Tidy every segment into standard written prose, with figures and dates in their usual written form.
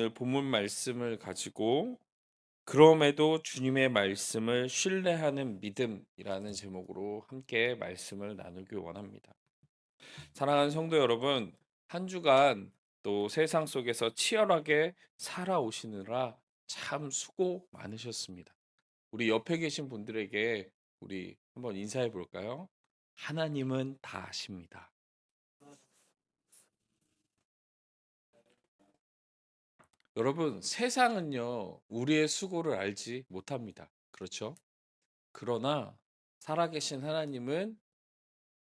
오늘 본문 말씀을 가지고 그럼에도 주님의 말씀을 신뢰하는 믿음이라는 제목으로 함께 말씀을 나누기 원합니다. 사랑하는 성도 여러분, 한 주간 또 세상 속에서 치열하게 살아오시느라 참 수고 많으셨습니다. 우리 옆에 계신 분들에게 우리 한번 인사해 볼까요? 하나님은 다 아십니다. 여러분, 세상은요, 우리의 수고를 알지 못합니다. 그렇죠? 그러나 살아계신 하나님은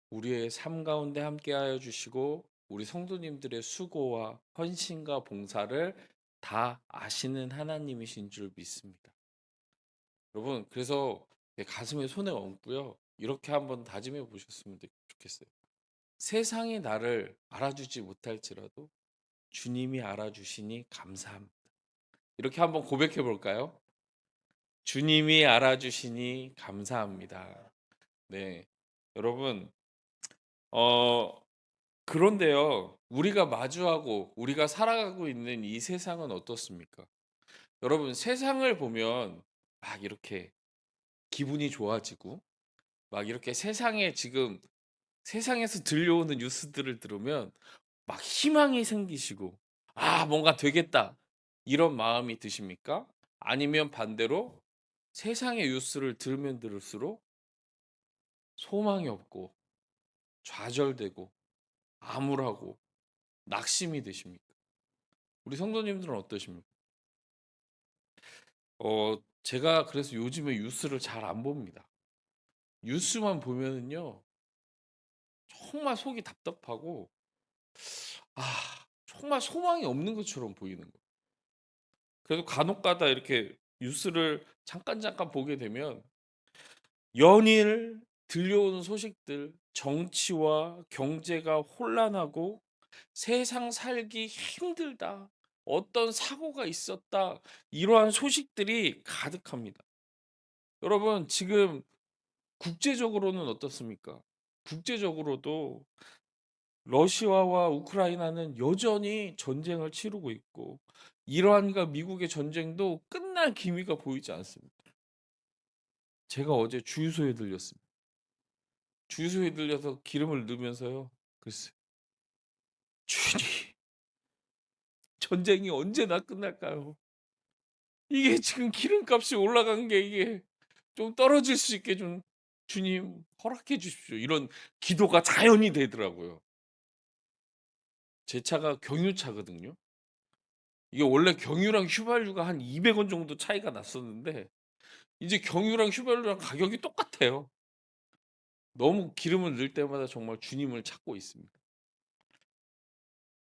우리의 삶 가운데 함께하여 주시고 우리 성도님들의 수고와 헌신과 봉사를 다 아시는 하나님이신 줄 믿습니다. 여러분, 그래서 가슴에 손에 얹고요. 이렇게 한번 다짐해 보셨으면 좋겠어요. 세상이 나를 알아주지 못할지라도 주님이 알아주시니 감사합니다. 이렇게 한번 고백해 볼까요? 주님이 알아주시니 감사합니다. 네. 여러분, 어, 그런데요, 우리가 마주하고 우리가 살아가고 있는 이 세상은 어떻습니까? 여러분, 세상을 보면 막 이렇게 기분이 좋아지고, 막 이렇게 세상에서 들려오는 뉴스들을 들으면 막 희망이 생기시고, 아, 뭔가 되겠다. 이런 마음이 드십니까? 아니면 반대로 세상의 뉴스를 들으면 들을수록 소망이 없고, 좌절되고, 암울하고, 낙심이 되십니까? 우리 성도님들은 어떠십니까? 제가 그래서 요즘에 뉴스를 잘 안 봅니다. 뉴스만 보면은요, 정말 속이 답답하고, 아, 정말 소망이 없는 것처럼 보이는 거예요. 그래도 간혹 가다 이렇게 뉴스를 잠깐 보게 되면 연일 들려오는 소식들, 정치와 경제가 혼란하고 세상 살기 힘들다. 어떤 사고가 있었다. 이러한 소식들이 가득합니다. 여러분, 지금 국제적으로는 어떻습니까? 국제적으로도 러시아와 우크라이나는 여전히 전쟁을 치르고 있고, 이란과 미국의 전쟁도 끝날 기미가 보이지 않습니다. 제가 어제 주유소에 들렸습니다. 주유소에 들려서 기름을 넣으면서요. 글쎄, 주님, 전쟁이 언제나 끝날까요? 이게 지금 기름값이 올라간 게 이게 좀 떨어질 수 있게 좀 주님 허락해 주십시오. 이런 기도가 자연이 되더라고요. 제 차가 경유차거든요. 이게 원래 경유랑 휘발유가 한 200원 정도 차이가 났었는데 이제 경유랑 휘발유랑 가격이 똑같아요. 너무 기름을 넣을 때마다 정말 주님을 찾고 있습니다.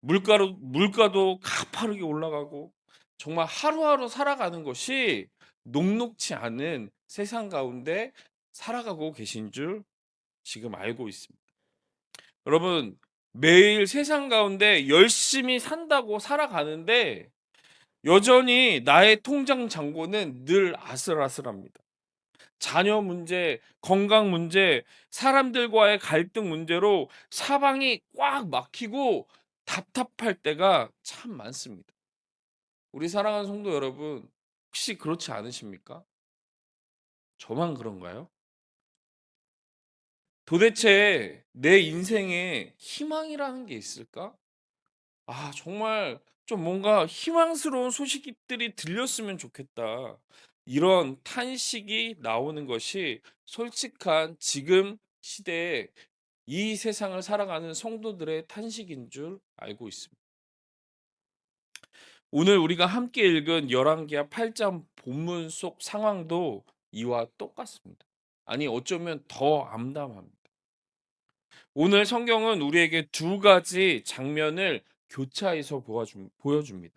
물가도 가파르게 올라가고 정말 하루하루 살아가는 것이 녹록지 않은 세상 가운데 살아가고 계신 줄 지금 알고 있습니다. 여러분, 매일 세상 가운데 열심히 산다고 살아가는데 여전히 나의 통장 잔고는 늘 아슬아슬합니다. 자녀 문제, 건강 문제, 사람들과의 갈등 문제로 사방이 꽉 막히고 답답할 때가 참 많습니다. 우리 사랑하는 성도 여러분, 혹시 그렇지 않으십니까? 저만 그런가요? 도대체 내 인생에 희망이라는 게 있을까? 아, 정말 좀 뭔가 희망스러운 소식들이 들렸으면 좋겠다. 이런 탄식이 나오는 것이 솔직한 지금 시대에 이 세상을 살아가는 성도들의 탄식인 줄 알고 있습니다. 오늘 우리가 함께 읽은 열왕기하 8장 본문 속 상황도 이와 똑같습니다. 아니, 어쩌면 더 암담합니다. 오늘 성경은 우리에게 두 가지 장면을 교차해서 보여줍니다.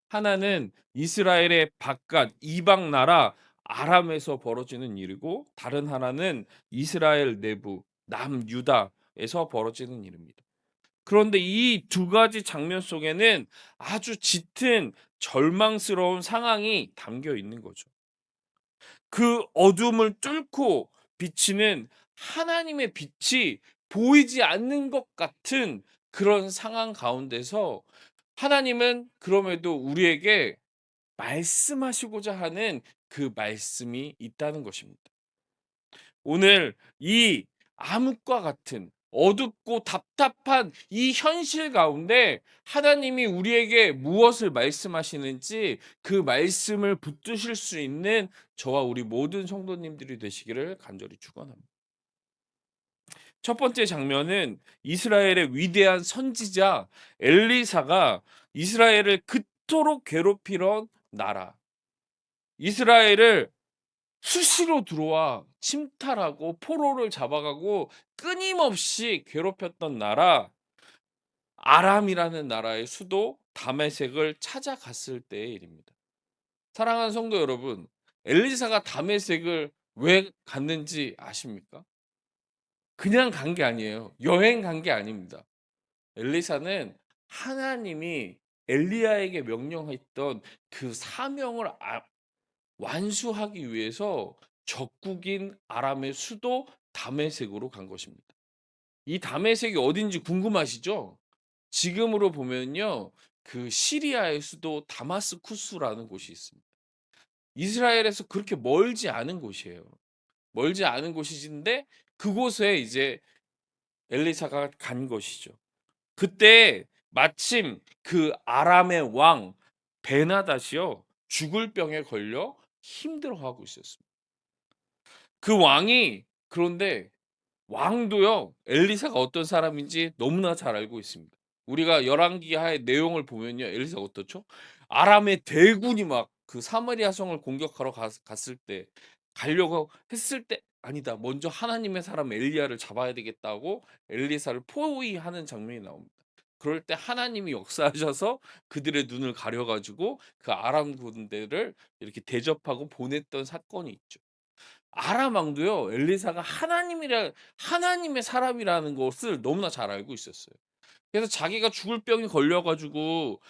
하나는 이스라엘의 바깥 이방 나라 아람에서 벌어지는 일이고, 다른 하나는 이스라엘 내부 남유다에서 벌어지는 일입니다. 그런데 이 두 가지 장면 속에는 아주 짙은 절망스러운 상황이 담겨 있는 거죠. 그 어둠을 뚫고 비치는 하나님의 빛이 보이지 않는 것 같은 그런 상황 가운데서 하나님은 그럼에도 우리에게 말씀하시고자 하는 그 말씀이 있다는 것입니다. 오늘 이 암흑과 같은 어둡고 답답한 이 현실 가운데 하나님이 우리에게 무엇을 말씀하시는지 그 말씀을 붙드실 수 있는 저와 우리 모든 성도님들이 되시기를 간절히 축원합니다. 첫 번째 장면은 이스라엘의 위대한 선지자 엘리사가 이스라엘을 그토록 괴롭히던 나라, 이스라엘을 수시로 들어와 침탈하고 포로를 잡아가고 끊임없이 괴롭혔던 나라, 아람이라는 나라의 수도 다메섹을 찾아갔을 때의 일입니다. 사랑하는 성도 여러분, 엘리사가 다메섹을 왜 갔는지 아십니까? 그냥 간 게 아니에요. 여행 간 게 아닙니다. 엘리사는 하나님이 엘리야에게 명령했던 그 사명을 완수하기 위해서 적국인 아람의 수도 다메섹으로 간 것입니다. 이 다메섹이 어딘지 궁금하시죠? 지금으로 보면요, 그 시리아의 수도 다마스쿠스라는 곳이 있습니다. 이스라엘에서 그렇게 멀지 않은 곳이에요. 멀지 않은 곳이신데 그곳에 이제 엘리사가 간 것이죠. 그때 마침 그 아람의 왕 베나닷이요, 죽을 병에 걸려 힘들어하고 있었습니다. 그 왕이, 그런데 왕도요, 엘리사가 어떤 사람인지 너무나 잘 알고 있습니다. 우리가 열왕기하의 내용을 보면요, 엘리사가 어떻죠? 아람의 대군이 막 그 사마리아 성을 공격하러 갔을 때, 가려고 했을 때, 아니다, 먼저 하나님의 사람 엘리야를 잡아야 되겠다고 엘리사를 포위하는 장면이 나옵니다. 그럴 때 하나님이 역사하셔서 그들의 눈을 가려 가지고 그 아람 군대를 이렇게 대접하고 보냈던 사건이 있죠. 아람 왕도요, 엘리사가 하나님의 사람이라는 것을 너무나 잘 알고 있었어요. 그래서 자기가 죽을 병이 걸려 가지고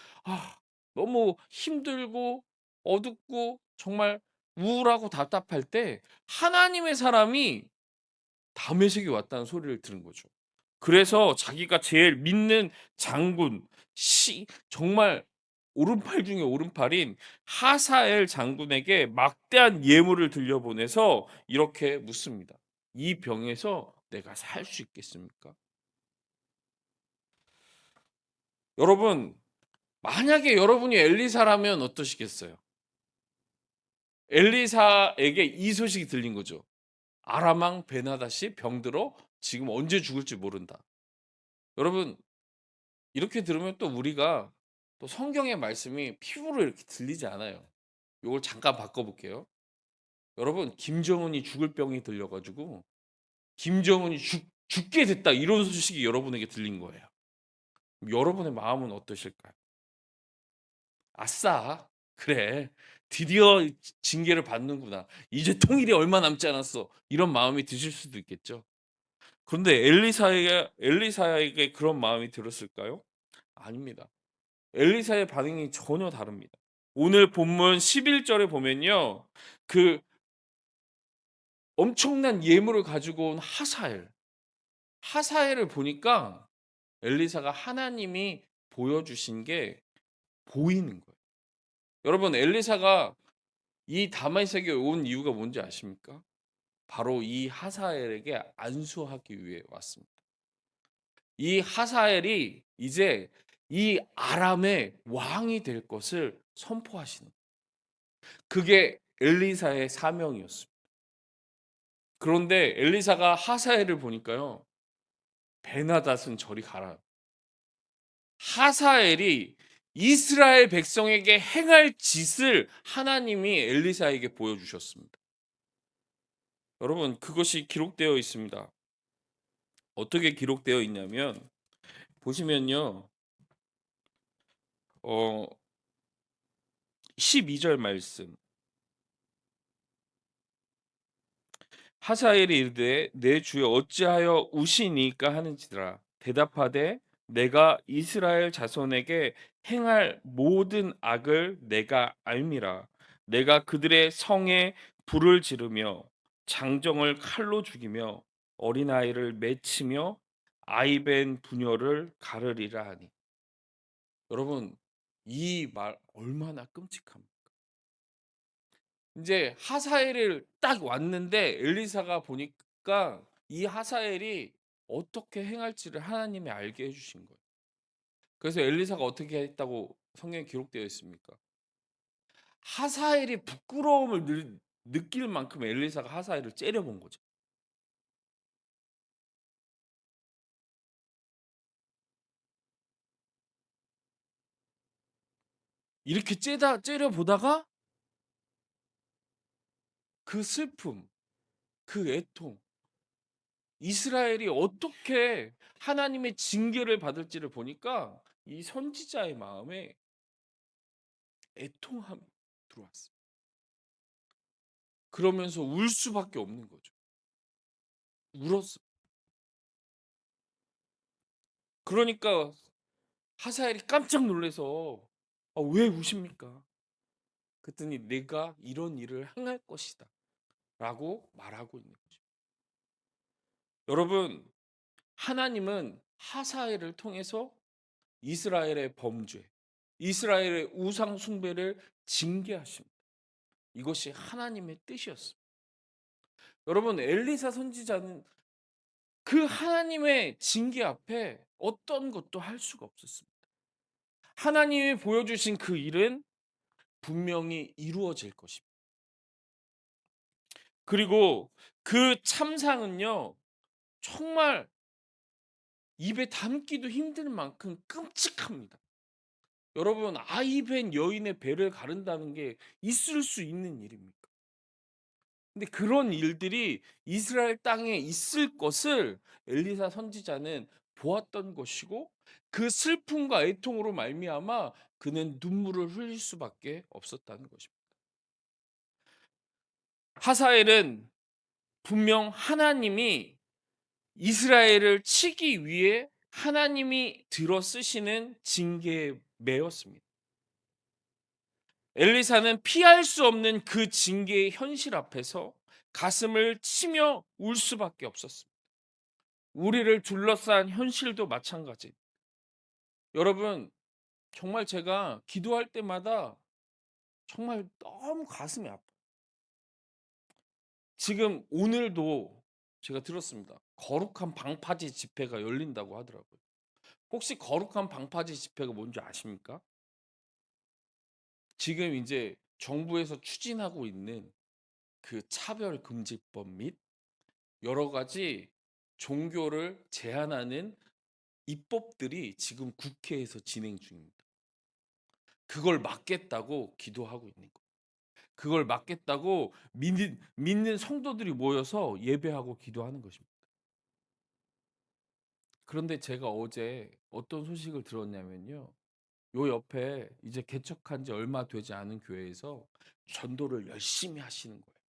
너무 힘들고 어둡고 정말 우울하고 답답할 때 하나님의 사람이 다메섹에 왔다는 소리를 들은 거죠. 그래서 자기가 제일 믿는 장군, 정말 오른팔 중에 오른팔인 하사엘 장군에게 막대한 예물을 들려보내서 이렇게 묻습니다. "이 병에서 내가 살 수 있겠습니까?" 여러분, 만약에 여러분이 엘리사라면 어떠시겠어요? 엘리사에게 이 소식이 들린 거죠. "아람 왕 베나닷이 병들어 지금 언제 죽을지 모른다." 여러분, 이렇게 들으면 또 우리가 또 성경의 말씀이 피부로 이렇게 들리지 않아요. 요걸 잠깐 바꿔 볼게요. 여러분, 김정은이 죽을 병이 들려 가지고 김정은이 죽게 됐다, 이런 소식이 여러분에게 들린 거예요. 여러분의 마음은 어떠실까요? '아싸. 그래. 드디어 징계를 받는구나. 이제 통일이 얼마 남지 않았어.' 이런 마음이 드실 수도 있겠죠. 그런데 엘리사에게 그런 마음이 들었을까요? 아닙니다. 엘리사의 반응이 전혀 다릅니다. 오늘 본문 11 절에 보면요, 그 엄청난 예물을 가지고 온 하사엘을 보니까 엘리사가 하나님이 보여주신 게 보이는 거예요. 여러분, 엘리사가 이 다메섹에 온 이유가 뭔지 아십니까? 바로 이 하사엘에게 안수하기 위해 왔습니다. 이 하사엘이 이제 이 아람의 왕이 될 것을 선포하시는, 그게 엘리사의 사명이었습니다. 그런데 엘리사가 하사엘을 보니까요, 베나닷은 저리 가라. 하사엘이 이스라엘 백성에게 행할 짓을 하나님이 엘리사에게 보여주셨습니다. 여러분, 그것이 기록되어 있습니다. 어떻게 기록되어 있냐면 보시면요, 어 12절 말씀. 하사엘이 이르되 내 주여 어찌하여 우시니까 하는지라. 대답하되 내가 이스라엘 자손에게 행할 모든 악을 내가 알미라. 내가 그들의 성에 불을 지르며 장정을 칼로 죽이며 어린아이를 맺히며 아이벤 부녀를 가르리라 하니. 여러분 이 말 얼마나 끔찍합니까? 인제 하사엘을 딱 왔는데 엘리사가 보니까 이 하사엘이 어떻게 행할지를 하나님이 알게 해 주신 거예요. 그래서 엘리사가 어떻게 했다고 성경에 기록되어 있습니까? 하사엘이 부끄러움을 느낄 만큼 엘리사가 하사엘을 째려본 거죠. 이렇게 째려보다가 그 슬픔, 그 애통, 이스라엘이 어떻게 하나님의 징계를 받을지를 보니까 이 선지자의 마음에 애통함이 들어왔어요. 그러면서 울 수밖에 없는 거죠. 울었어요. 그러니까 하사엘이 깜짝 놀라서 왜 우십니까?" 그랬더니 "내가 이런 일을 행할 것이다." 라고 말하고 있는 거죠. 여러분 하나님은 하사엘을 통해서 이스라엘의 범죄, 이스라엘의 우상 숭배를 징계하십니다. 이것이 하나님의 뜻이었습니다. 여러분 엘리사 선지자는 그 하나님의 징계 앞에 어떤 것도 할 수가 없었습니다. 하나님이 보여주신 그 일은 분명히 이루어질 것입니다. 그리고 그 참상은요, 정말 입에 담기도 힘들 만큼 끔찍합니다. 여러분, 아이 벤 여인의 배를 가른다는 게 있을 수 있는 일입니까? 근데 그런 일들이 이스라엘 땅에 있을 것을 엘리사 선지자는 보았던 것이고 그 슬픔과 애통으로 말미암아 그는 눈물을 흘릴 수밖에 없었다는 것입니다. 하사엘은 분명 하나님이 이스라엘을 치기 위해 하나님이 들어 쓰시는 징계에 매였습니다. 엘리사는 피할 수 없는 그 징계의 현실 앞에서 가슴을 치며 울 수밖에 없었습니다. 우리를 둘러싼 현실도 마찬가지. 여러분, 정말 제가 기도할 때마다 정말 너무 가슴이 아파요. 지금 오늘도 제가 들었습니다. 거룩한 방파제 집회가 열린다고 하더라고요. 혹시 거룩한 방파제 집회가 뭔지 아십니까? 지금 이제 정부에서 추진하고 있는 그 차별금지법 및 여러 가지 종교를 제한하는 입법들이 지금 국회에서 진행 중입니다. 그걸 막겠다고 기도하고 있는 거예요. 그걸 막겠다고 믿는 성도들이 모여서 예배하고 기도하는 것입니다. 그런데 제가 어제 어떤 소식을 들었냐면요. 요 옆에 이제 개척한 지 얼마 되지 않은 교회에서 전도를 열심히 하시는 거예요.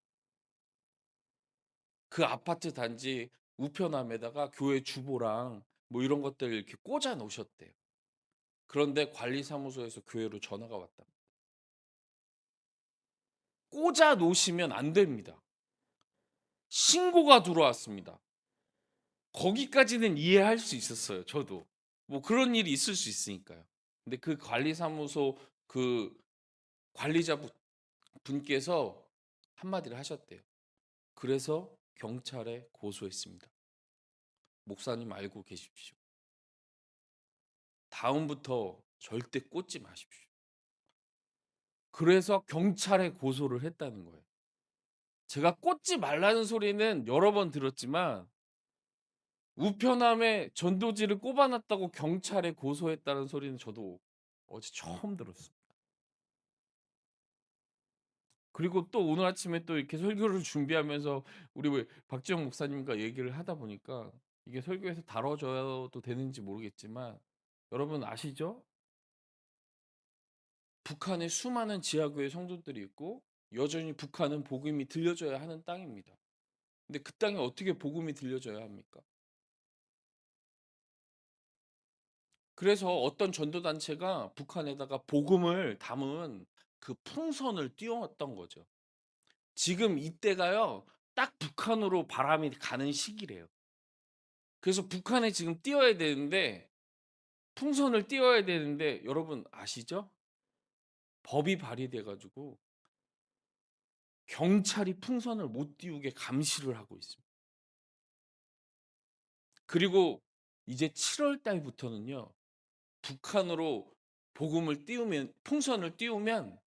그 아파트 단지 우편함에다가 교회 주보랑 뭐 이런 것들 이렇게 꽂아 놓으셨대요. 그런데 관리사무소에서 교회로 전화가 왔다. 꽂아 놓으시면 안 됩니다. 신고가 들어왔습니다. 거기까지는 이해할 수 있었어요, 저도. 뭐 그런 일이 있을 수 있으니까요. 근데 그 관리사무소 그 관리자 분께서 한마디를 하셨대요. 그래서 경찰에 고소했습니다. 목사님 알고 계십시오. 다음부터 절대 꽂지 마십시오. 그래서 경찰에 고소를 했다는 거예요. 제가 꽂지 말라는 소리는 여러 번 들었지만 우편함에 전도지를 꼽아 놨다고 경찰에 고소했다는 소리는 저도 어제 처음 들었어요. 그리고 또 오늘 아침에 또 이렇게 설교를 준비하면서 우리 왜 박지영 목사님과 얘기를 하다 보니까 이게 설교에서 다뤄져도 되는지 모르겠지만 여러분 아시죠? 북한에 수많은 지하교회 성도들이 있고 여전히 북한은 복음이 들려져야 하는 땅입니다. 근데 그 땅에 어떻게 복음이 들려져야 합니까? 그래서 어떤 전도단체가 북한에다가 복음을 담은 그 풍선을 띄웠던 거죠. 지금 이때가요, 딱 북한으로 바람이 가는 시기래요. 그래서 북한에 지금 띄워야 되는데 풍선을 띄워야 되는데 여러분 아시죠? 법이 발의돼 가지고 경찰이 풍선을 못 띄우게 감시를 하고 있습니다. 그리고 이제 7월 달부터는요. 북한으로 복음을 띄우면 풍선을 띄우면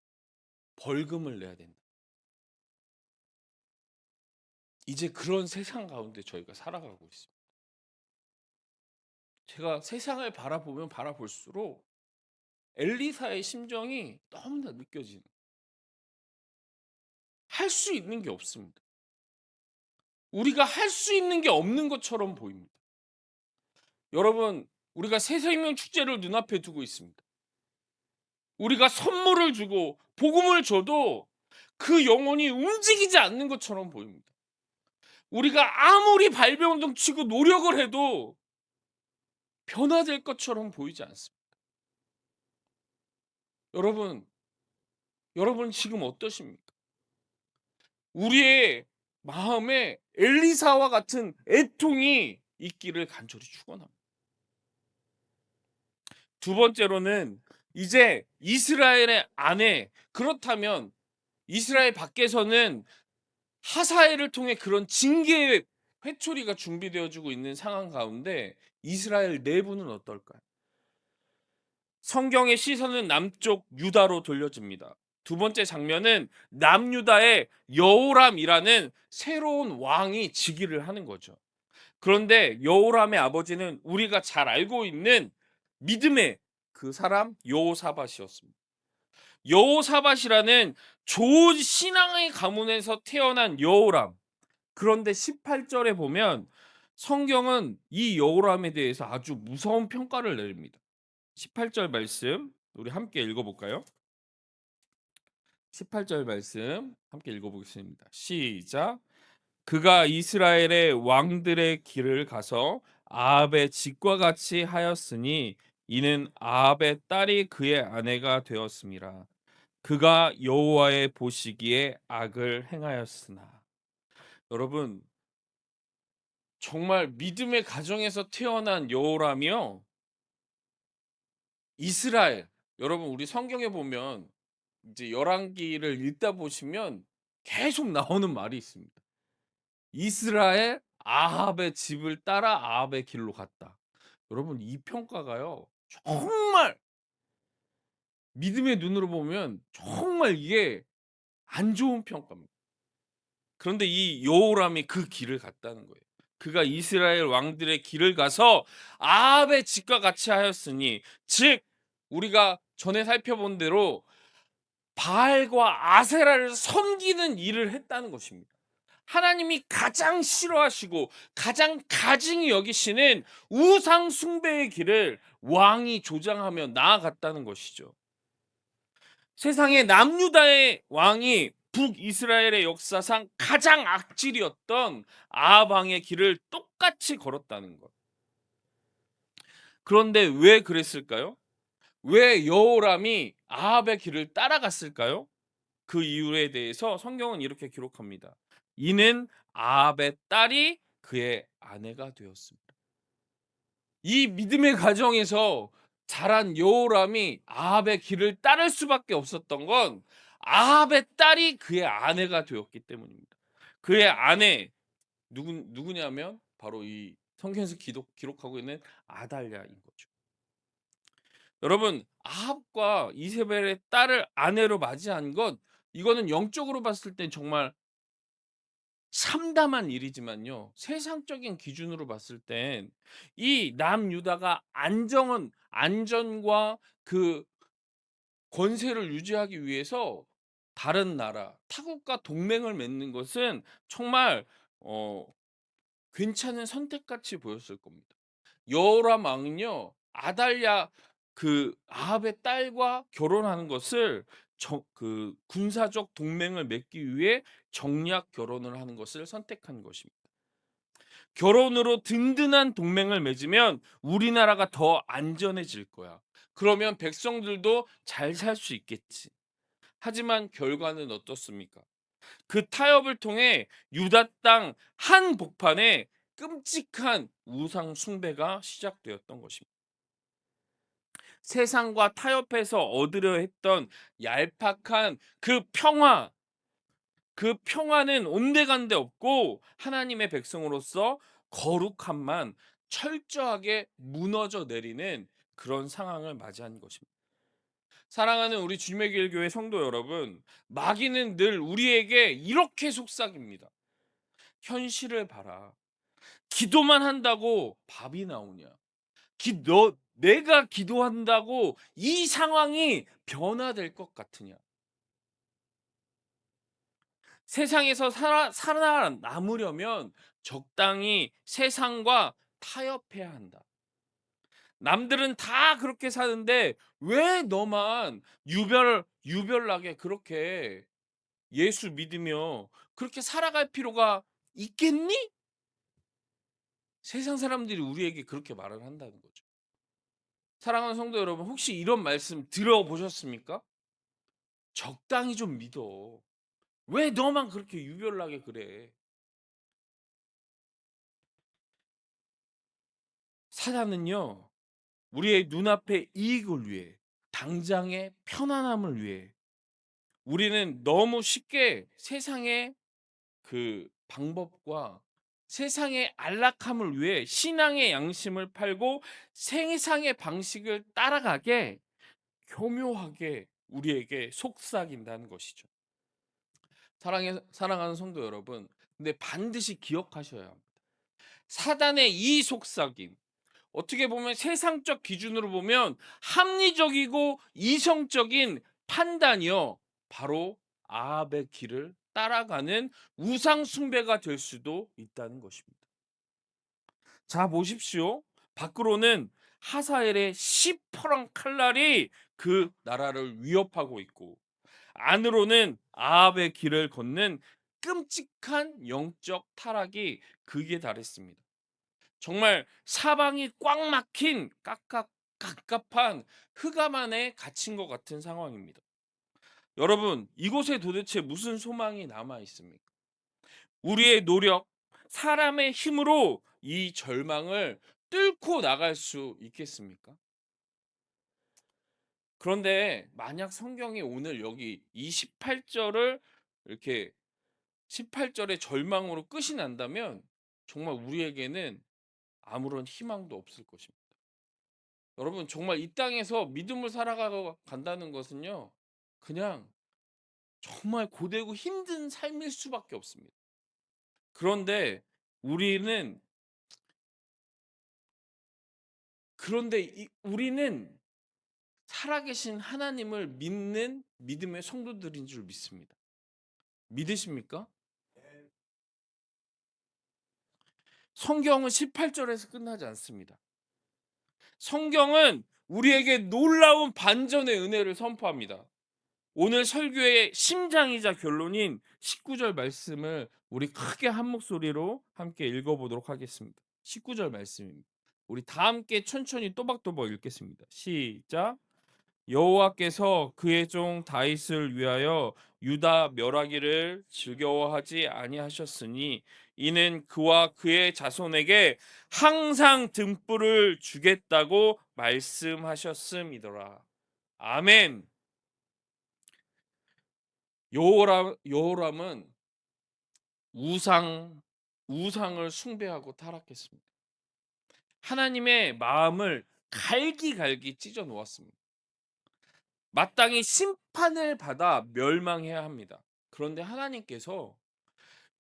벌금을 내야 된다. 이제 그런 세상 가운데 저희가 살아가고 있습니다. 제가 세상을 바라보면 바라볼수록 엘리사의 심정이 너무나 느껴지는. 할 수 있는 게 없습니다. 우리가 할 수 있는 게 없는 것처럼 보입니다. 여러분, 우리가 새생명 축제를 눈앞에 두고 있습니다. 우리가 선물을 주고 복음을 줘도 그 영혼이 움직이지 않는 것처럼 보입니다. 우리가 아무리 발버둥 치고 노력을 해도 변화될 것처럼 보이지 않습니다. 여러분, 여러분 지금 어떠십니까? 우리의 마음에 엘리사와 같은 애통이 있기를 간절히 축원합니다. 두 번째로는 이제 이스라엘의 안에, 그렇다면 이스라엘 밖에서는 하사엘을 통해 그런 징계의 회초리가 준비되어지고 있는 상황 가운데 이스라엘 내부는 어떨까요? 성경의 시선은 남쪽 유다로 돌려집니다. 두 번째 장면은 남유다의 여호람이라는 새로운 왕이 즉위를 하는 거죠. 그런데 여호람의 아버지는 우리가 잘 알고 있는 믿음의 그 사람 여호사밧이었습니다. 여호사밧이라는 좋은 신앙의 가문에서 태어난 여호람. 그런데 18절에 보면 성경은 이 여호람에 대해서 아주 무서운 평가를 내립니다. 18절 말씀 우리 함께 읽어볼까요? 18절 말씀 함께 읽어보겠습니다. 시작. 그가 이스라엘의 왕들의 길을 가서 아합의 집과 같이 하였으니 이는 아합의 딸이 그의 아내가 되었음이라. 그가 여호와의 보시기에 악을 행하였으나. 여러분, 정말 믿음의 가정에서 태어난 여호람이요, 이스라엘, 여러분 우리 성경에 보면 이제 열왕기를 읽다 보시면 계속 나오는 말이 있습니다. 이스라엘 아합의 집을 따라 아합의 길로 갔다. 여러분 이 평가가요, 정말 믿음의 눈으로 보면 정말 이게 안 좋은 평가입니다. 그런데 이 여호람이 그 길을 갔다는 거예요. 그가 이스라엘 왕들의 길을 가서 아합의 집과 같이 하였으니, 즉 우리가 전에 살펴본 대로 바알과 아세라를 섬기는 일을 했다는 것입니다. 하나님이 가장 싫어하시고 가장 가증히 여기시는 우상 숭배의 길을 왕이 조장하며 나아갔다는 것이죠. 세상의 남유다의 왕이 북이스라엘의 역사상 가장 악질이었던 아합 왕의 길을 똑같이 걸었다는 것. 그런데 왜 그랬을까요? 왜 여호람이 아합의 길을 따라갔을까요? 그 이유에 대해서 성경은 이렇게 기록합니다. 이는 아합의 딸이 그의 아내가 되었습니다. 이 믿음의 가정에서 자란 여호람이 아합의 길을 따를 수밖에 없었던 건 아합의 딸이 그의 아내가 되었기 때문입니다. 그의 아내 누구냐면 바로 이 성경에서 기록하고 있는 아달랴인 거죠. 여러분, 아합과 이세벨의 딸을 아내로 맞이한 것, 이거는 영적으로 봤을 땐 정말 참담한 일이지만요, 세상적인 기준으로 봤을 땐 이 남유다가 안전과 그 권세를 유지하기 위해서 다른 나라 타국과 동맹을 맺는 것은 정말 어 괜찮은 선택같이 보였을 겁니다. 여호람 왕은요, 아달랴 그 아합의 딸과 결혼하는 것을 그 군사적 동맹을 맺기 위해 정략 결혼을 하는 것을 선택한 것입니다. 결혼으로 든든한 동맹을 맺으면 우리나라가 더 안전해질 거야. 그러면 백성들도 잘 살 수 있겠지. 하지만 결과는 어떻습니까? 그 타협을 통해 유다 땅 한복판에 끔찍한 우상 숭배가 시작되었던 것입니다. 세상과 타협해서 얻으려 했던 얄팍한 그 평화는 온데간데 없고 하나님의 백성으로서 거룩함만 철저하게 무너져 내리는 그런 상황을 맞이한 것입니다. 사랑하는 우리 주님의 길 교회 성도 여러분, 마귀는 늘 우리에게 이렇게 속삭입니다. 현실을 봐라. 기도만 한다고 밥이 나오냐? 내가 기도한다고 이 상황이 변화될 것 같으냐? 세상에서 살아남으려면 적당히 세상과 타협해야 한다. 남들은 다 그렇게 사는데 왜 너만 유별나게 그렇게 예수 믿으며 그렇게 살아갈 필요가 있겠니? 세상 사람들이 우리에게 그렇게 말을 한다는 거죠. 사랑하는 성도 여러분, 혹시 이런 말씀 들어보셨습니까? 적당히 좀 믿어. 왜 너만 그렇게 유별나게 그래? 사단은요, 우리의 눈앞의 이익을 위해, 당장의 편안함을 위해 우리는 너무 쉽게 세상의 그 방법과 세상의 안락함을 위해 신앙의 양심을 팔고 세상의 방식을 따라가게 교묘하게 우리에게 속삭인다는 것이죠. 사랑하는 성도 여러분, 근데 반드시 기억하셔야 합니다. 사단의 이 속삭임, 어떻게 보면 세상적 기준으로 보면 합리적이고 이성적인 판단이요, 바로 아합의 길을 따라가는 우상 숭배가 될 수도 있다는 것입니다. 자, 보십시오. 밖으로는 하사엘의 시퍼런 칼날이 그 나라를 위협하고 있고, 안으로는 아합의 길을 걷는 끔찍한 영적 타락이 극에 달했습니다. 정말 사방이 꽉 막힌 갑갑한 흑암 안에 갇힌 것 같은 상황입니다. 여러분, 이곳에 도대체 무슨 소망이 남아 있습니까? 우리의 노력, 사람의 힘으로 이 절망을 뚫고 나갈 수 있겠습니까? 그런데 만약 성경이 오늘 여기 28절을 이렇게 18절의 절망으로 끝이 난다면 정말 우리에게는 아무런 희망도 없을 것입니다. 여러분, 정말 이 땅에서 믿음을 살아가 간다는 것은요, 그냥 정말 고되고 힘든 삶일 수밖에 없습니다. 그런데 우리는 우리는 살아계신 하나님을 믿는 믿음의 성도들인 줄 믿습니다. 믿으십니까? 성경은 18절에서 끝나지 않습니다. 성경은 우리에게 놀라운 반전의 은혜를 선포합니다. 오늘 설교의 심장이자 결론인 19절 말씀을 우리 크게 한 목소리로 함께 읽어보도록 하겠습니다. 19절 말씀입니다. 우리 다 함께 천천히 또박또박 읽겠습니다. 시작. 여호와께서 그의 종 다윗을 위하여 유다 멸하기를 즐거워하지 아니하셨으니 이는 그와 그의 자손에게 항상 등불을 주겠다고 말씀하셨음이더라. 아멘. 여호람은 우상을 숭배하고 타락했습니다. 하나님의 마음을 갈기갈기 찢어 놓았습니다. 마땅히 심판을 받아 멸망해야 합니다. 그런데 하나님께서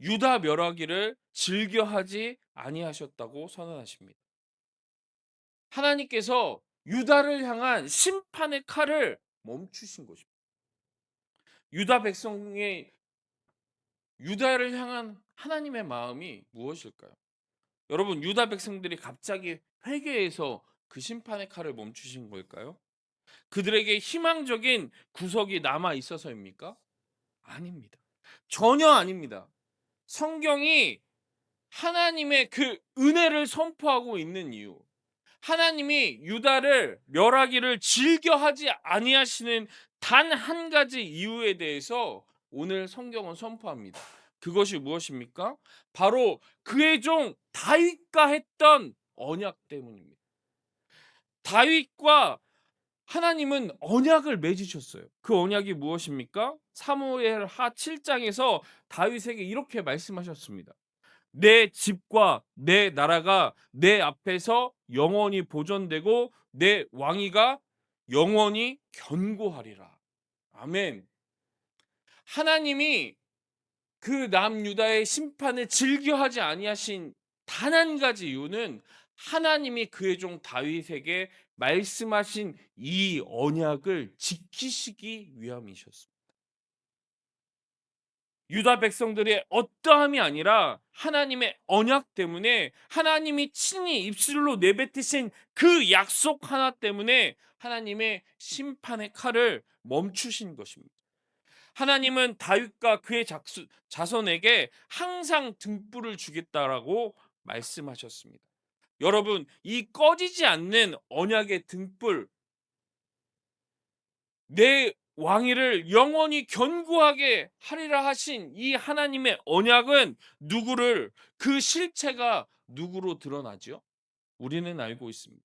유다 멸하기를 즐겨하지 아니하셨다고 선언하십니다. 하나님께서 유다를 향한 심판의 칼을 멈추신 것입니다. 유다를 향한 하나님의 마음이 무엇일까요? 여러분, 유다 백성들이 갑자기 회개해서 그 심판의 칼을 멈추신 걸까요? 그들에게 희망적인 구석이 남아 있어서입니까? 아닙니다. 전혀 아닙니다. 성경이 하나님의 그 은혜를 선포하고 있는 이유, 하나님이 유다를 멸하기를 즐겨하지 아니하시는 단 한 가지 이유에 대해서 오늘 성경은 선포합니다. 그것이 무엇입니까? 바로 그의 종 다윗과 했던 언약 때문입니다. 다윗과 하나님은 언약을 맺으셨어요. 그 언약이 무엇입니까? 사무엘하 7장에서 다윗에게 이렇게 말씀하셨습니다. 내 집과 내 나라가 내 앞에서 영원히 보존되고 내 왕위가 영원히 견고하리라. 아멘. 하나님이 그 남유다의 심판을 즐겨하지 아니하신 단 한 가지 이유는 하나님이 그의 종 다윗에게 말씀하신 이 언약을 지키시기 위함이셨습니다. 유다 백성들의 어떠함이 아니라 하나님의 언약 때문에, 하나님이 친히 입술로 내뱉으신 그 약속 하나 때문에 하나님의 심판의 칼을 멈추신 것입니다. 하나님은 다윗과 그의 자손에게 항상 등불을 주겠다라고 말씀하셨습니다. 여러분, 이 꺼지지 않는 언약의 등불, 내 왕위를 영원히 견고하게 하리라 하신 이 하나님의 언약은 그 실체가 누구로 드러나죠? 우리는 알고 있습니다.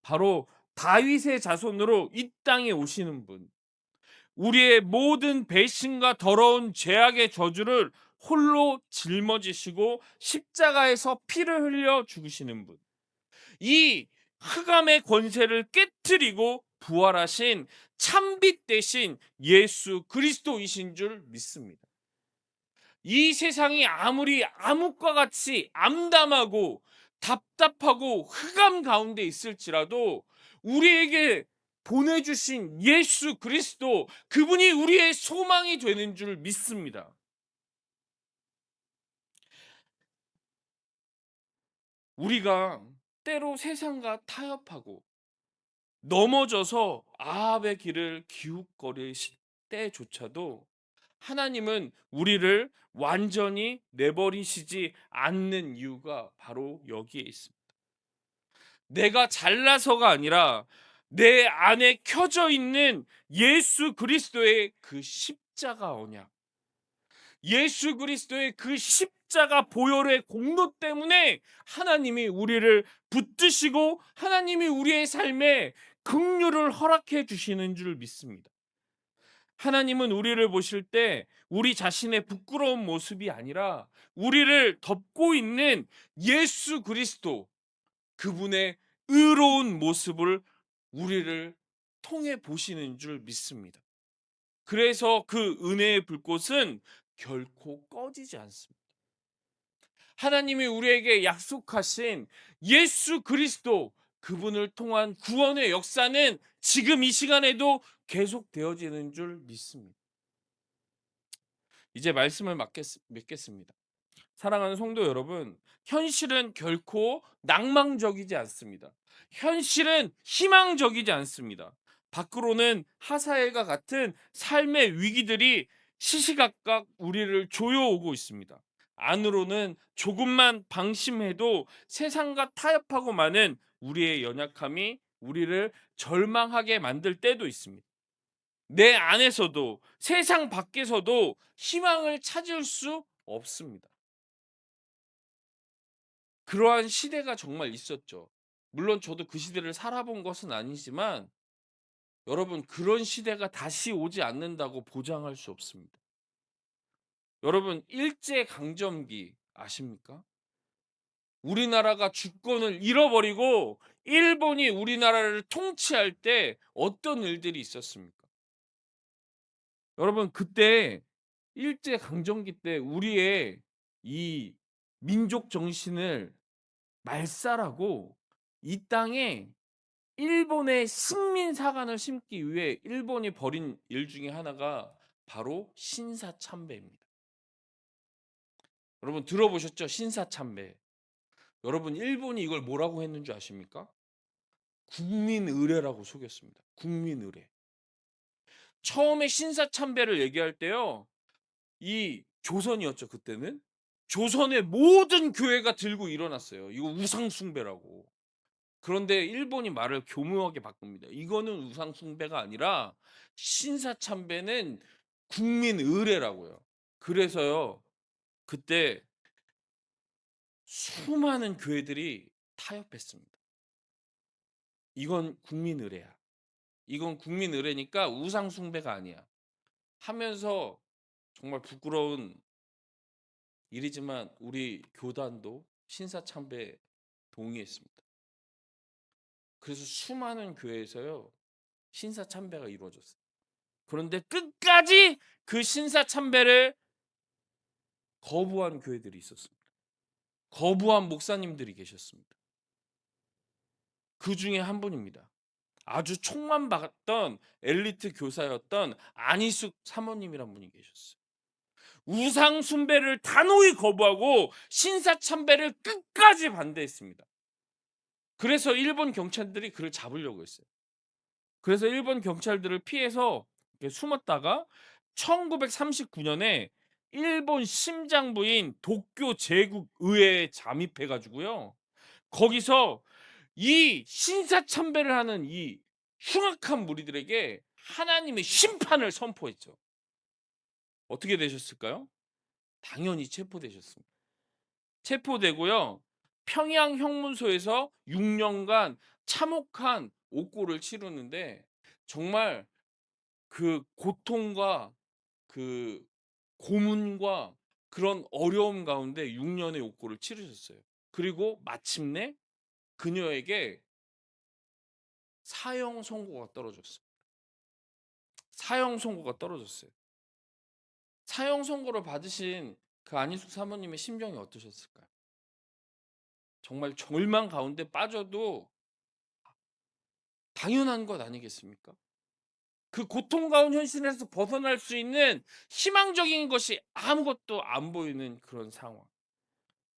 바로 다윗의 자손으로 이 땅에 오시는 분, 우리의 모든 배신과 더러운 죄악의 저주를 홀로 짊어지시고 십자가에서 피를 흘려 죽으시는 분, 이 흑암의 권세를 깨뜨리고 부활하신 참빛 대신 예수 그리스도이신 줄 믿습니다. 이 세상이 아무리 암흑과 같이 암담하고 답답하고 흑암 가운데 있을지라도 우리에게 보내주신 예수 그리스도, 그분이 우리의 소망이 되는 줄 믿습니다. 우리가 때로 세상과 타협하고 넘어져서 아합의 길을 기웃거리실 때조차도 하나님은 우리를 완전히 내버리시지 않는 이유가 바로 여기에 있습니다. 내가 잘나서가 아니라 내 안에 켜져 있는 예수 그리스도의 그 십자가 언약, 예수 그리스도의 그 십자가 보혈의 공로 때문에 하나님이 우리를 붙드시고 하나님이 우리의 삶에 긍휼을 허락해 주시는 줄 믿습니다. 하나님은 우리를 보실 때 우리 자신의 부끄러운 모습이 아니라 우리를 덮고 있는 예수 그리스도, 그분의 의로운 모습을 우리를 통해 보시는 줄 믿습니다. 그래서 그 은혜의 불꽃은 결코 꺼지지 않습니다. 하나님이 우리에게 약속하신 예수 그리스도, 그분을 통한 구원의 역사는 지금 이 시간에도 계속되어지는 줄 믿습니다. 이제 말씀을 맺겠습니다. 사랑하는 성도 여러분, 현실은 결코 낭망적이지 않습니다. 현실은 희망적이지 않습니다. 밖으로는 하사엘과 같은 삶의 위기들이 시시각각 우리를 조여오고 있습니다. 안으로는 조금만 방심해도 세상과 타협하고 많은 우리의 연약함이 우리를 절망하게 만들 때도 있습니다. 내 안에서도 세상 밖에서도 희망을 찾을 수 없습니다. 그러한 시대가 정말 있었죠. 물론 저도 그 시대를 살아본 것은 아니지만 여러분, 그런 시대가 다시 오지 않는다고 보장할 수 없습니다. 여러분, 일제 강점기 아십니까? 우리나라가 주권을 잃어버리고 일본이 우리나라를 통치할 때 어떤 일들이 있었습니까? 여러분, 그때 일제 강점기 때 우리의 이 민족 정신을 말살하고 이 땅에 일본의 식민 사관을 심기 위해 일본이 벌인 일 중에 하나가 바로 신사참배입니다. 여러분, 들어보셨죠? 신사참배. 여러분, 일본이 이걸 뭐라고 했는 줄 아십니까? 국민의례라고 속였습니다. 국민의례. 처음에 신사참배를 얘기할 때요, 이 조선이었죠, 그때는. 조선의 모든 교회가 들고 일어났어요. 이거 우상숭배라고. 그런데 일본이 말을 교묘하게 바꿉니다. 이거는 우상숭배가 아니라 신사참배는 국민의례라고요. 그래서요, 그때 수많은 교회들이 타협했습니다. 이건 국민의례야. 이건 국민 의례니까 우상 숭배가 아니야." 하면서 정말 부끄러운 일이지만 우리 교단도 신사참배에 동의했습니다. 그래서 수많은 교회에서요 신사참배가 이루어졌어요. 그런데 끝까지 그 신사참배를 거부한 교회들이 있었습니다. 거부한 목사님들이 계셨습니다. 그중에 한 분입니다. 아주 촉망받던 엘리트 교사였던 안희숙 사모님이란 분이 계셨어요. 우상 숭배를 단호히 거부하고 신사참배를 끝까지 반대했습니다. 그래서 일본 경찰들이 그를 잡으려고 했어요. 그래서 일본 경찰들을 피해서 이렇게 숨었다가 1939년에 일본 심장부인 도쿄 제국의회에 잠입해 가지고요. 거기서 이 신사참배를 하는 이 흉악한 무리들에게 하나님의 심판을 선포했죠. 어떻게 되셨을까요? 당연히 체포되셨습니다. 체포되고요. 평양 형문소에서 6년간 참혹한 옥고를 치르는데 정말 그 고통과 그 고문과 그런 어려움 가운데 6년의 옥고를 치르셨어요. 그리고 마침내 그녀에게 사형 선고가 떨어졌어요. 사형 선고가 떨어졌어요. 사형 선고를 받으신 그 안희숙 사모님의 심정이 어떠셨을까요? 정말 절망 가운데 빠져도 당연한 것 아니겠습니까? 그 고통가운 현실에서 벗어날 수 있는 희망적인 것이 아무것도 안 보이는 그런 상황.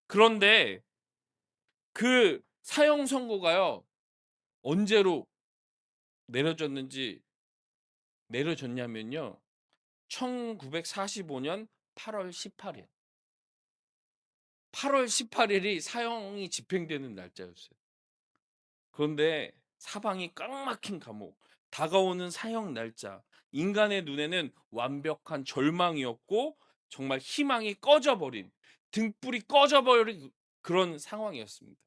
그런데 그 사형 선고가요. 언제로 내려졌는지 내려졌냐면요. 1945년 8월 18일. 8월 18일이 사형이 집행되는 날짜였어요. 그런데 사방이 꽉 막힌 감옥, 다가오는 사형 날짜, 인간의 눈에는 완벽한 절망이었고 정말 희망이 꺼져버린, 등불이 꺼져버린 그런 상황이었습니다.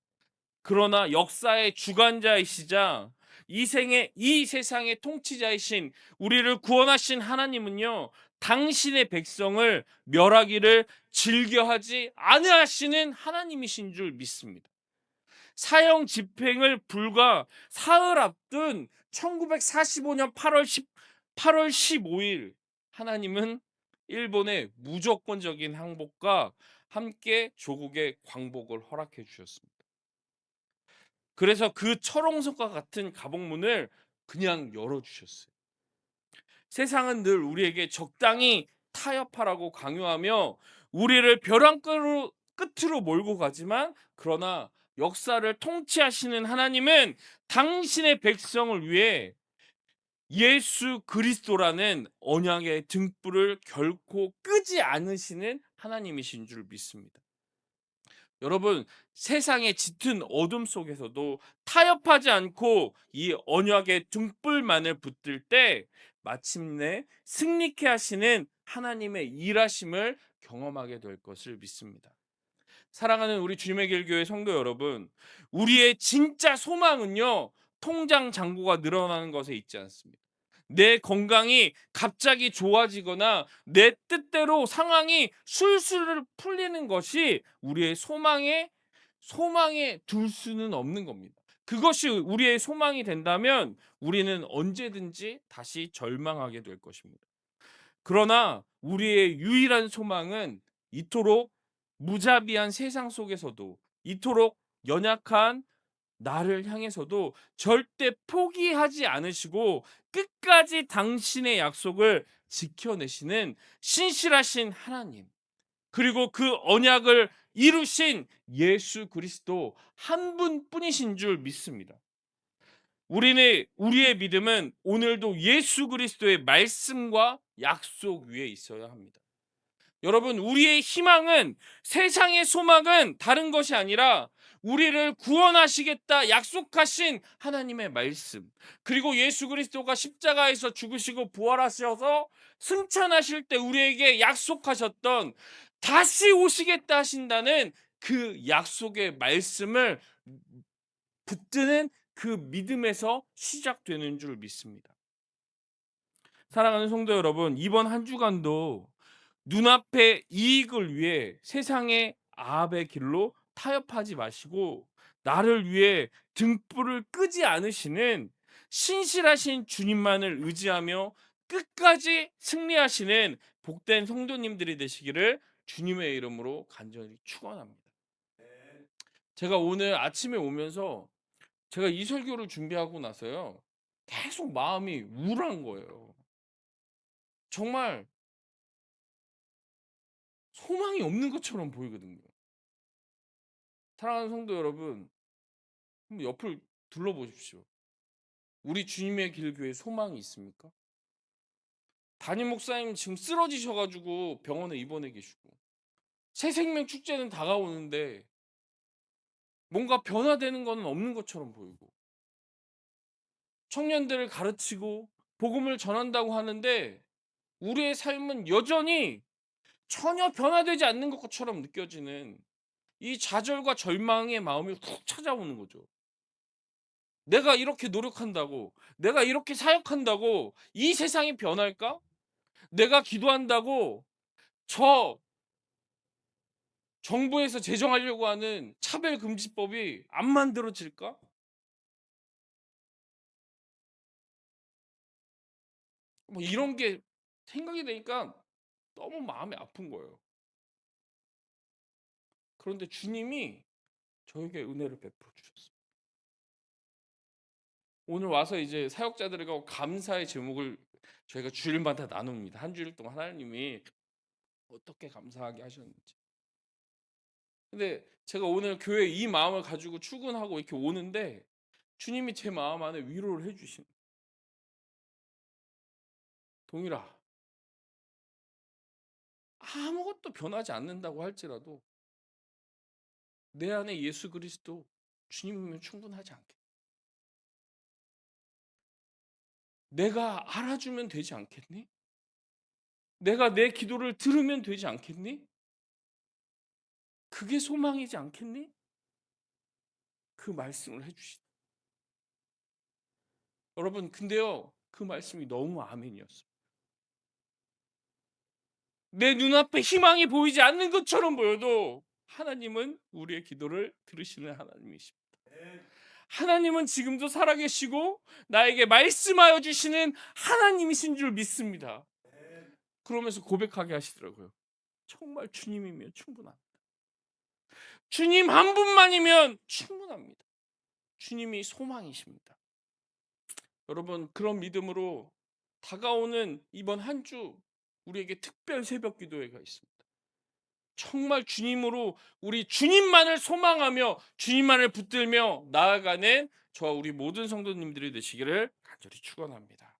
그러나 역사의 주관자이시자 이 세상의 통치자이신 우리를 구원하신 하나님은요. 당신의 백성을 멸하기를 즐겨하지 아니하시는 하나님이신 줄 믿습니다. 사형 집행을 불과 사흘 앞둔 1945년 8월 15일 하나님은 일본의 무조건적인 항복과 함께 조국의 광복을 허락해 주셨습니다. 그래서 그 철옹성과 같은 가복문을 그냥 열어주셨어요. 세상은 늘 우리에게 적당히 타협하라고 강요하며 우리를 벼랑 끝으로 몰고 가지만 그러나 역사를 통치하시는 하나님은 당신의 백성을 위해 예수 그리스도라는 언약의 등불을 결코 끄지 않으시는 하나님이신 줄 믿습니다. 여러분, 세상의 짙은 어둠 속에서도 타협하지 않고 이 언약의 등불만을 붙들 때 마침내 승리케 하시는 하나님의 일하심을 경험하게 될 것을 믿습니다. 사랑하는 우리 주님의 길 교회 성도 여러분, 우리의 진짜 소망은요, 통장 잔고가 늘어나는 것에 있지 않습니다. 내 건강이 갑자기 좋아지거나 내 뜻대로 상황이 술술 풀리는 것이 우리의 소망에 둘 수는 없는 겁니다. 그것이 우리의 소망이 된다면 우리는 언제든지 다시 절망하게 될 것입니다. 그러나 우리의 유일한 소망은 이토록 무자비한 세상 속에서도 이토록 연약한 나를 향해서도 절대 포기하지 않으시고 끝까지 당신의 약속을 지켜내시는 신실하신 하나님, 그리고 그 언약을 이루신 예수 그리스도 한 분뿐이신 줄 믿습니다. 우리의 믿음은 오늘도 예수 그리스도의 말씀과 약속 위에 있어야 합니다. 여러분, 우리의 희망은, 세상의 소망은 다른 것이 아니라 우리를 구원하시겠다 약속하신 하나님의 말씀, 그리고 예수 그리스도가 십자가에서 죽으시고 부활하셔서 승천하실 때 우리에게 약속하셨던 다시 오시겠다 하신다는 그 약속의 말씀을 붙드는 그 믿음에서 시작되는 줄 믿습니다. 사랑하는 성도 여러분, 이번 한 주간도 눈앞의 이익을 위해 세상의 아합의 길로 타협하지 마시고 나를 위해 등불을 끄지 않으시는 신실하신 주님만을 의지하며 끝까지 승리하시는 복된 성도님들이 되시기를 주님의 이름으로 간절히 축원합니다. 제가 오늘 아침에 오면서 제가 이 설교를 준비하고 나서요, 계속 마음이 우울한 거예요. 정말 소망이 없는 것처럼 보이거든요. 사랑하는 성도 여러분, 한번 옆을 둘러보십시오. 우리 주님의 길교에 소망이 있습니까? 담임 목사님 지금 쓰러지셔가지고 병원에 입원해 계시고, 새 생명 축제는 다가오는데 뭔가 변화되는 것은 없는 것처럼 보이고, 청년들을 가르치고 복음을 전한다고 하는데 우리의 삶은 여전히 전혀 변화되지 않는 것처럼 느껴지는 이 좌절과 절망의 마음이 훅 찾아오는 거죠. 내가 이렇게 노력한다고, 내가 이렇게 사역한다고 이 세상이 변할까? 내가 기도한다고 저 정부에서 제정하려고 하는 차별금지법이 안 만들어질까? 뭐 이런 게 생각이 되니까 너무 마음이 아픈 거예요. 그런데 주님이 저에게 은혜를 베풀어 주셨어요. 오늘 와서 이제 사역자들과 감사의 제목을 저희가 주일마다 나눕니다. 한 주일 동안 하나님이 어떻게 감사하게 하셨는지. 근데 제가 오늘 교회 이 마음을 가지고 출근하고 이렇게 오는데 주님이 제 마음 안에 위로를 해주신, 동일아, 아무것도 변하지 않는다고 할지라도 내 안에 예수 그리스도 주님이면 충분하지 않겠니? 내가 알아주면 되지 않겠니? 내가 내 기도를 들으면 되지 않겠니? 그게 소망이지 않겠니? 그 말씀을 해주시다. 여러분, 근데요, 그 말씀이 너무 아멘이었어요. 내 눈앞에 희망이 보이지 않는 것처럼 보여도 하나님은 우리의 기도를 들으시는 하나님이십니다. 하나님은 지금도 살아계시고 나에게 말씀하여 주시는 하나님이신 줄 믿습니다. 그러면서 고백하게 하시더라고요. 정말 주님이면 충분합니다. 주님 한 분만이면 충분합니다. 주님이 소망이십니다. 여러분, 그런 믿음으로 다가오는 이번 한 주 우리에게 특별 새벽 기도회가 있습니다. 정말 주님으로 우리 주님만을 소망하며 주님만을 붙들며 나아가는 저와 우리 모든 성도님들이 되시기를 간절히 축원합니다.